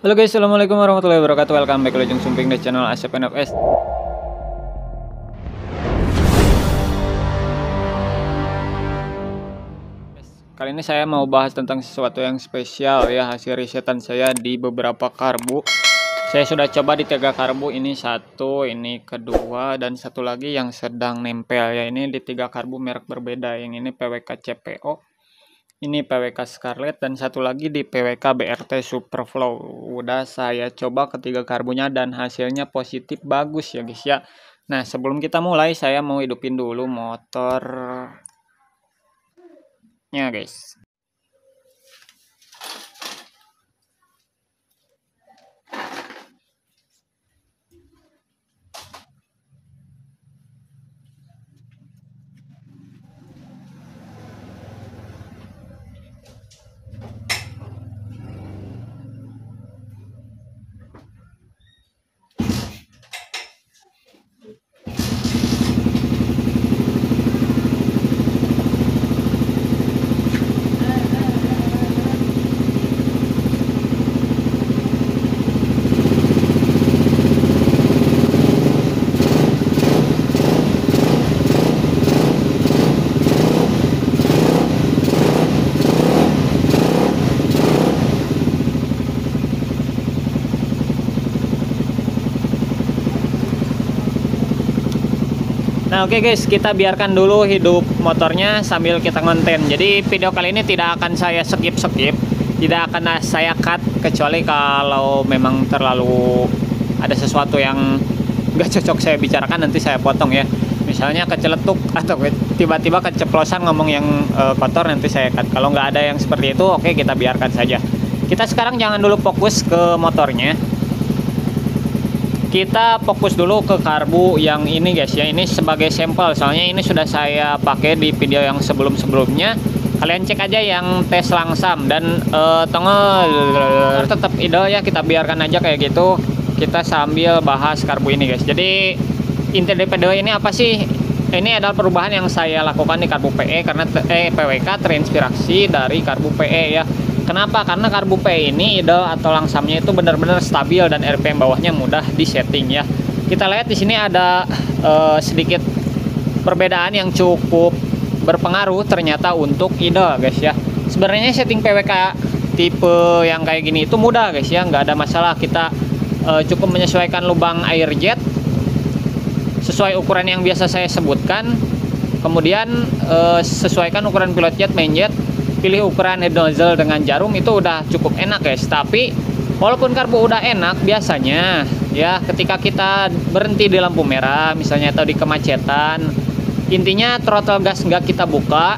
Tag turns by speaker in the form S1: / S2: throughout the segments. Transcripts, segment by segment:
S1: Halo guys, assalamualaikum warahmatullahi wabarakatuh. Welcome back to Lejong Sumping di channel Asep NFS. Kali ini saya mau bahas tentang sesuatu yang spesial ya, hasil risetan saya di beberapa karbu. Saya sudah coba di 3 karbu, ini satu, ini kedua, dan satu lagi yang sedang nempel ya. Ini di 3 karbu merek berbeda. Yang ini PWK CPO, ini PWK Scarlet, dan satu lagi di PWK BRT Superflow. Udah saya coba ketiga karbunya dan hasilnya positif, bagus ya guys ya. Nah, sebelum kita mulai saya mau hidupin dulu motornya guys. Nah oke guys, kita biarkan dulu hidup motornya sambil kita konten. Jadi video kali ini tidak akan saya skip, tidak akan saya cut, kecuali kalau memang terlalu ada sesuatu yang gak cocok saya bicarakan, nanti saya potong ya. Misalnya keceletuk atau tiba-tiba keceplosan ngomong yang kotor, nanti saya cut. Kalau nggak ada yang seperti itu, oke, kita biarkan saja. Kita sekarang jangan dulu fokus ke motornya. Kita fokus dulu ke karbu yang ini guys ya. Ini sebagai sampel, soalnya ini sudah saya pakai di video yang sebelum-sebelumnya. Kalian cek aja yang tes langsam, dan tongol tetap idle ya, kita biarkan aja kayak gitu. Kita sambil bahas karbu ini guys. Jadi inti dari video ini apa sih? Ini adalah perubahan yang saya lakukan di karbu PE, karena PWK terinspirasi dari karbu PE ya. Kenapa? Karena karbu PE ini idle atau langsamnya itu benar-benar stabil dan RPM bawahnya mudah disetting ya. Kita lihat di sini ada sedikit perbedaan yang cukup berpengaruh ternyata untuk idle guys ya. Sebenarnya setting PWK tipe yang kayak gini itu mudah guys ya, nggak ada masalah. Kita cukup menyesuaikan lubang air jet sesuai ukuran yang biasa saya sebutkan. Kemudian sesuaikan ukuran pilot jet, main jet, pilih ukuran head nozzle dengan jarum, itu udah cukup enak guys. Tapi walaupun karbu udah enak, biasanya ya ketika kita berhenti di lampu merah misalnya atau di kemacetan, intinya throttle gas nggak kita buka,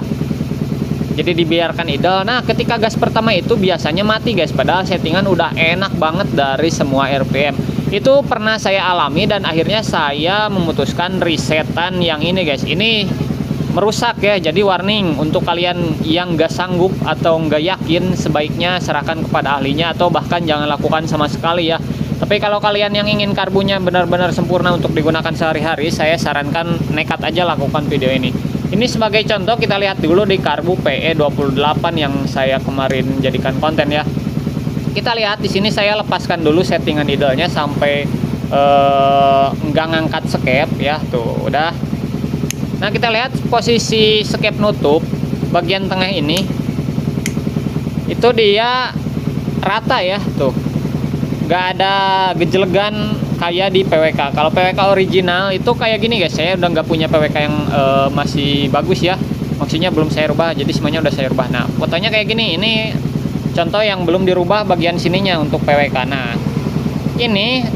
S1: jadi dibiarkan idle. Nah ketika gas pertama itu biasanya mati guys, padahal settingan udah enak banget dari semua RPM. Itu pernah saya alami dan akhirnya saya memutuskan resetan yang ini guys. Ini merusak ya, jadi warning untuk kalian yang nggak sanggup atau nggak yakin, sebaiknya serahkan kepada ahlinya atau bahkan jangan lakukan sama sekali ya. Tapi kalau kalian yang ingin karbunya benar-benar sempurna untuk digunakan sehari-hari, saya sarankan nekat aja lakukan video ini. Ini sebagai contoh, kita lihat dulu di karbu PE28 yang saya kemarin jadikan konten ya. Kita lihat di sini saya lepaskan dulu settingan idle-nya sampai nggak ngangkat skep ya, tuh udah. Nah kita lihat posisi skep nutup bagian tengah ini, itu dia rata ya, tuh nggak ada gejelegan kayak di PWK. Kalau PWK original itu kayak gini guys. Saya udah nggak punya PWK yang masih bagus ya, maksudnya belum saya rubah, jadi semuanya udah saya rubah. Nah fotonya kayak gini, ini contoh yang belum dirubah bagian sininya untuk PWK. Nah ini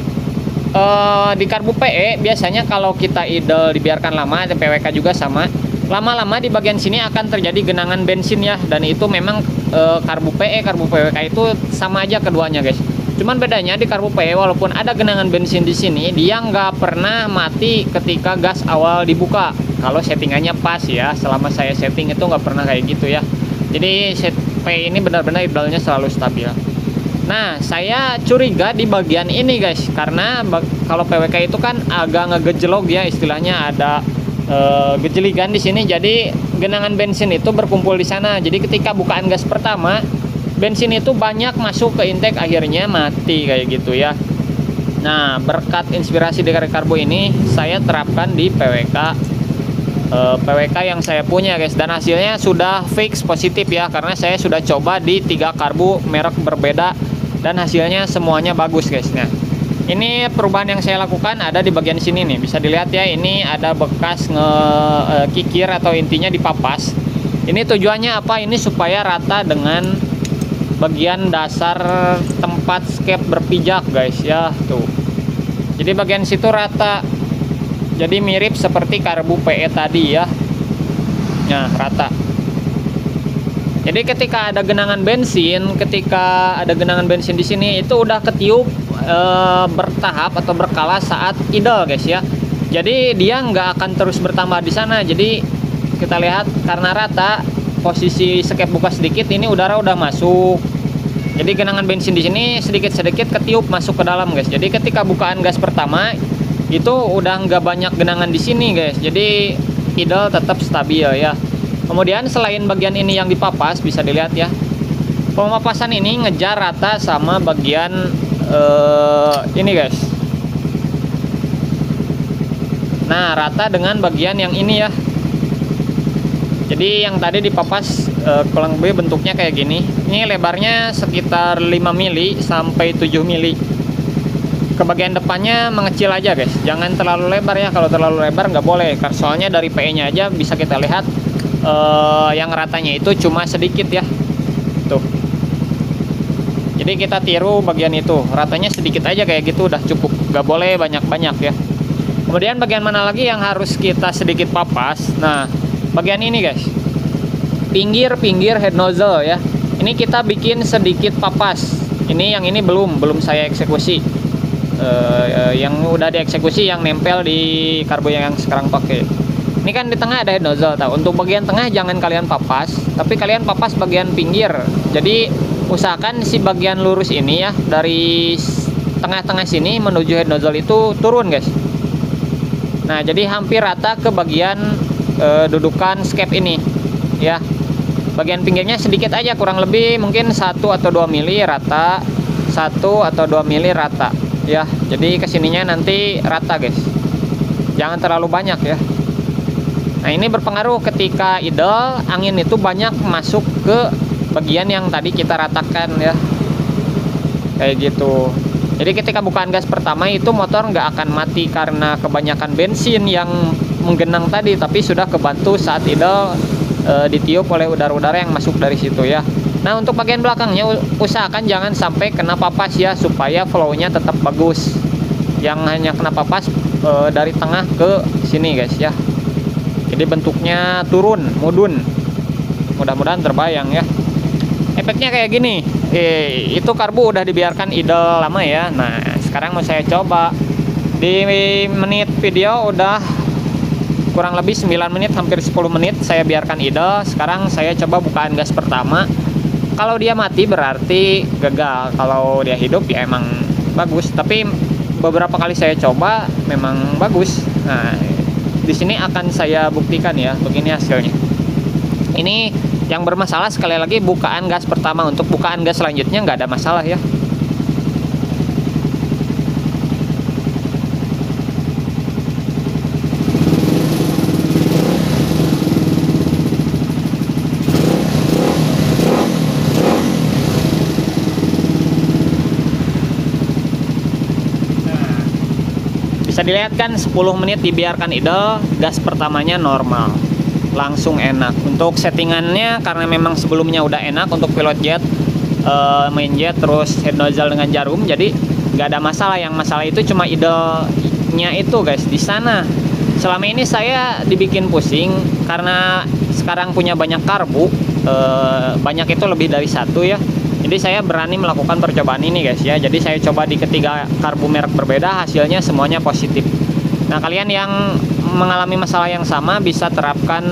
S1: di karbu PE biasanya kalau kita idle dibiarkan lama, dan PWK juga sama, lama-lama di bagian sini akan terjadi genangan bensin ya. Dan itu memang karbu PE, karbu PWK itu sama aja keduanya guys. Cuman bedanya di karbu PE walaupun ada genangan bensin di sini, dia nggak pernah mati ketika gas awal dibuka. Kalau settingannya pas ya, selama saya setting itu nggak pernah kayak gitu ya. Jadi PE ini benar-benar idle-nya selalu stabil. Nah, saya curiga di bagian ini guys, karena kalau PWK itu kan agak ngegejelog ya, istilahnya ada gejeligan di sini. Jadi genangan bensin itu berkumpul di sana. Jadi ketika bukaan gas pertama, bensin itu banyak masuk ke intake, akhirnya mati kayak gitu ya. Nah, berkat inspirasi dari karbo ini saya terapkan di PWK yang saya punya guys, dan hasilnya sudah fix positif ya, karena saya sudah coba di 3 karbu merek berbeda dan hasilnya semuanya bagus guys. Nah, ini perubahan yang saya lakukan ada di bagian sini nih, bisa dilihat ya, ini ada bekas kikir atau intinya dipapas. Ini tujuannya apa? Ini supaya rata dengan bagian dasar tempat skep berpijak guys ya, tuh. Jadi bagian situ rata, jadi mirip seperti karbu PE tadi ya. Nah, rata. Jadi ketika ada genangan bensin di sini itu udah ketiup bertahap atau berkala saat idle guys ya. Jadi dia nggak akan terus bertambah di sana. Jadi kita lihat karena rata, posisi skep buka sedikit, ini udara udah masuk. Jadi genangan bensin di sini sedikit-sedikit ketiup masuk ke dalam guys. Jadi ketika bukaan gas pertama itu udah nggak banyak genangan di sini guys. Jadi idle tetap stabil ya. Kemudian selain bagian ini yang dipapas, bisa dilihat ya, pemapasan ini ngejar rata sama bagian ini guys. Nah, rata dengan bagian yang ini ya. Jadi yang tadi dipapas kurang lebih bentuknya kayak gini. Ini lebarnya sekitar 5 mili sampai 7 mili. Ke bagian depannya mengecil aja guys, jangan terlalu lebar ya. Kalau terlalu lebar nggak boleh, soalnya dari PE nya aja bisa kita lihat yang ratanya itu cuma sedikit ya, tuh. Jadi kita tiru bagian itu, ratanya sedikit aja kayak gitu udah cukup, nggak boleh banyak-banyak ya. Kemudian bagian mana lagi yang harus kita sedikit papas? Nah, bagian ini guys, pinggir head nozzle ya, ini kita bikin sedikit papas. Yang ini belum saya eksekusi. Yang udah dieksekusi yang nempel di karbo yang sekarang pakai. Ini kan di tengah ada head nozzle, tahu. Untuk bagian tengah jangan kalian papas, tapi kalian papas bagian pinggir. Jadi usahakan si bagian lurus ini ya, dari tengah-tengah sini menuju head nozzle itu turun guys. Nah, jadi hampir rata ke bagian dudukan skep ini ya. Bagian pinggirnya sedikit aja, kurang lebih mungkin 1 atau 2 mili rata, 1 atau 2 mili rata ya. Jadi kesininya nanti rata guys, jangan terlalu banyak ya. Nah, ini berpengaruh ketika idle, angin itu banyak masuk ke bagian yang tadi kita ratakan ya, kayak gitu. Jadi ketika bukaan gas pertama itu motor nggak akan mati karena kebanyakan bensin yang menggenang tadi, tapi sudah kebantu saat idle ditiup oleh udara-udara yang masuk dari situ ya. Nah, untuk bagian belakangnya usahakan jangan sampai kena papas ya, supaya flow-nya tetap bagus. Yang hanya kena papas dari tengah ke sini guys ya. Jadi bentuknya turun, mudun. Mudah-mudahan terbayang ya. Efeknya kayak gini. Itu karbu udah dibiarkan idle lama ya. Nah, sekarang mau saya coba. Di menit video udah kurang lebih 9 menit, hampir 10 menit saya biarkan idle. Sekarang saya coba bukaan gas pertama. Kalau dia mati berarti gagal. Kalau dia hidup ya emang bagus. Tapi beberapa kali saya coba memang bagus. Nah, di sini akan saya buktikan ya, begini hasilnya. Ini yang bermasalah sekali lagi bukaan gas pertama. Untuk bukaan gas selanjutnya nggak ada masalah ya. Bisa dilihat kan 10 menit dibiarkan idle, gas pertamanya normal, langsung enak. Untuk settingannya karena memang sebelumnya udah enak untuk pilot jet, main jet, terus head nozzle dengan jarum, jadi nggak ada masalah. Yang masalah itu cuma idle-nya itu guys, di sana. Selama ini saya dibikin pusing karena sekarang punya banyak karbu, banyak itu lebih dari 1 ya. Jadi saya berani melakukan percobaan ini guys ya. Jadi saya coba di ketiga karbu merek berbeda, hasilnya semuanya positif. Nah, kalian yang mengalami masalah yang sama bisa terapkan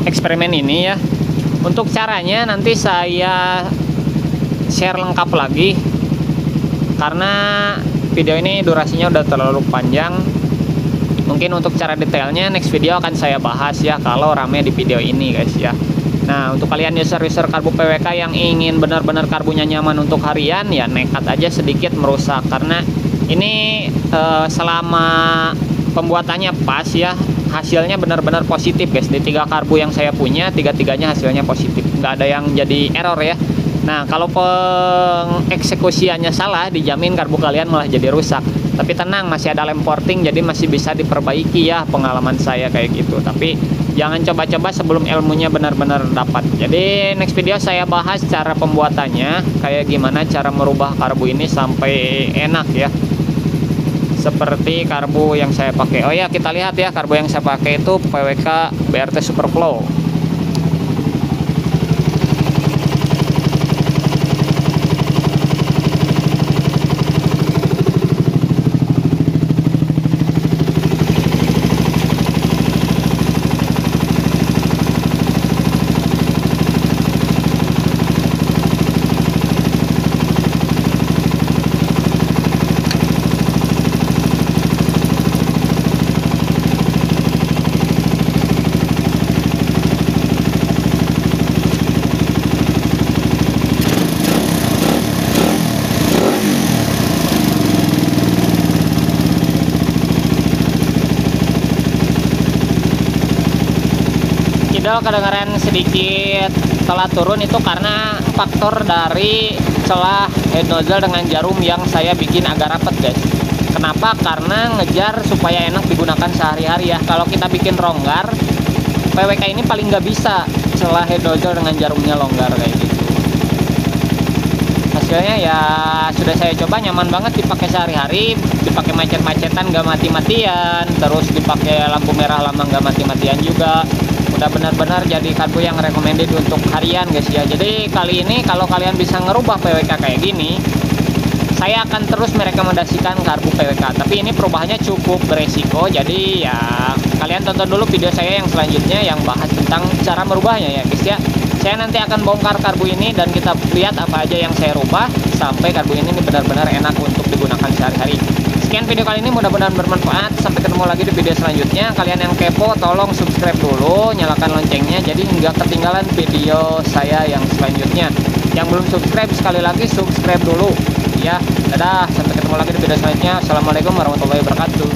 S1: eksperimen ini ya. Untuk caranya nanti saya share lengkap lagi, karena video ini durasinya udah terlalu panjang. Mungkin untuk cara detailnya next video akan saya bahas ya, kalau rame di video ini guys ya. Nah, untuk kalian user-user karbu PWK yang ingin benar-benar karbunya nyaman untuk harian, ya nekat aja sedikit merusak, karena ini selama pembuatannya pas ya, hasilnya benar-benar positif guys. Di 3 karbu yang saya punya, tiga-tiganya hasilnya positif, nggak ada yang jadi error ya. Nah, kalau pengeksekusiannya salah, dijamin karbu kalian malah jadi rusak. Tapi tenang, masih ada lem porting, jadi masih bisa diperbaiki ya, pengalaman saya kayak gitu. Tapi jangan coba-coba sebelum ilmunya benar-benar dapat. Jadi next video saya bahas cara pembuatannya, kayak gimana cara merubah karbu ini sampai enak ya, seperti karbu yang saya pakai. Oh ya, kita lihat ya, karbu yang saya pakai itu PWK BRT Superflow. Kedengaran sedikit telat turun itu karena faktor dari celah head nozzle dengan jarum yang saya bikin agak rapat guys. Kenapa? Karena ngejar supaya enak digunakan sehari-hari ya. Kalau kita bikin longgar, PWK ini paling nggak bisa celah head nozzle dengan jarumnya longgar kayak gitu. Hasilnya ya sudah saya coba, nyaman banget dipakai sehari-hari, dipakai macet-macetan nggak mati-matian, terus dipakai lampu merah lambang nggak mati-matian juga. Udah benar-benar jadi karbu yang recommended untuk harian guys ya. Jadi kali ini kalau kalian bisa ngerubah PWK kayak gini, saya akan terus merekomendasikan karbu PWK. Tapi ini perubahannya cukup beresiko, jadi ya kalian tonton dulu video saya yang selanjutnya yang bahas tentang cara merubahnya ya guys ya. Saya nanti akan bongkar karbu ini dan kita lihat apa aja yang saya rubah sampai karbu ini benar-benar enak untuk digunakan sehari-hari. Sekian video kali ini, mudah-mudahan bermanfaat. Sampai ketemu lagi di video selanjutnya. Kalian yang kepo tolong subscribe dulu, nyalakan loncengnya jadi nggak ketinggalan video saya yang selanjutnya. Yang belum subscribe, sekali lagi subscribe dulu ya. Dadah, sampai ketemu lagi di video selanjutnya. Assalamualaikum warahmatullahi wabarakatuh.